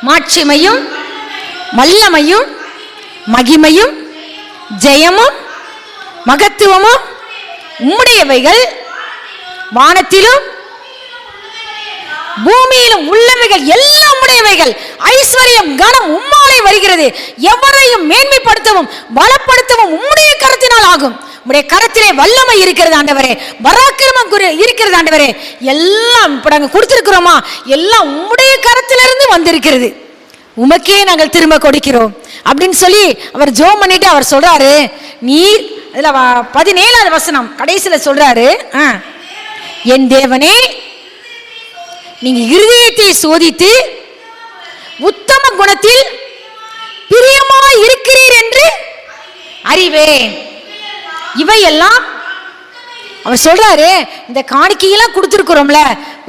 மாட்சிமையும் வல்லமையும் மகிமையும் ஜெயமும் மகத்துவமும் உம்முடையவைகள், வானத்திலும் பூமியிலும் உள்ளவைகள் எல்லாம் உம்முடையவைகள். ஐஸ்வர்யம் கனம் உம்மாலே வருகிறது. எவரையும் மேன்மைப்படுத்தவும் பலப்படுத்தவும் உம்முடைய கரத்தினால் ஆகும். உம்முடைய கரத்திலே வல்லமை இருக்கிறது ஆண்டவரே, பராக்கிரமம் இருக்கிறது ஆண்டவரே. எல்லாம் இப்ப நாங்கள் கொடுத்திருக்கிறோமா, எல்லாம் உம்முடைய கரத்திலிருந்து வந்திருக்கிறது. உமக்கே நாங்கள் திரும்ப கொடுக்கிறோம் அப்படின்னு சொல்லி அவர் ஜெபம் பண்ணிட்டு அவர் சொல்றாரு, நீர் இதுல 17வது வசனம் கடைசியில சொல்றாரு, என் தேவனே, நீங்க இருதயத்தை சோதித்து உத்தம குணத்தில் பிரியமாய் இருக்கிறீர் என்று அறிவேன். இவையெல்லாம் அவர் சொல்றாரு, இந்த காணிக்கையெல்லாம் கொடுத்துருக்கிறோம்ல,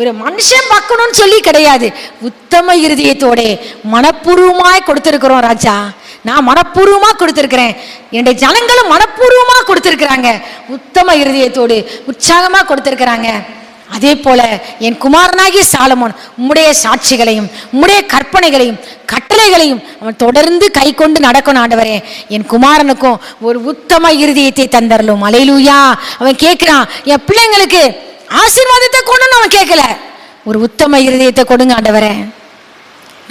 ஒரு மனுஷன் பார்க்கணும்னு சொல்லி கிடையாது, உத்தம இருதயத்தோட மனப்பூர்வமாய் கொடுத்திருக்கிறோம் ராஜா. நான் மனப்பூர்வமா கொடுத்திருக்கிறேன், என்னுடைய ஜனங்களும் மனப்பூர்வமா கொடுத்திருக்கிறாங்க, உத்தம இருதயத்தோடு உற்சாகமா கொடுத்திருக்கிறாங்க. அதே போல என் குமாரனாகிய சாலமோன் உம்முடைய சாட்சிகளையும் உம்முடைய கற்பனைகளையும் கட்டளைகளையும் அவன் தொடர்ந்து கை கொண்டு நடக்கணும் ஆண்டவரே. என் குமாரனுக்கும் ஒரு உத்தம இருதயத்தை தந்தரலும். அல்லேலூயா. அவன் கேட்கிறான், என் பிள்ளைங்களுக்கு ஆசீர்வாதத்தை கொண்டு அவன் கேட்கல, ஒரு உத்தம இருதயத்தை கொடுங்க ஆண்டவரே.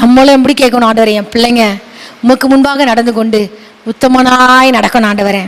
நம்மளும் எப்படி கேட்கணும் ஆண்டவரே, என் பிள்ளைங்க உமக்கு முன்பாக நடந்து கொண்டு உத்தமனாய் நடக்கணும் ஆண்டவரே.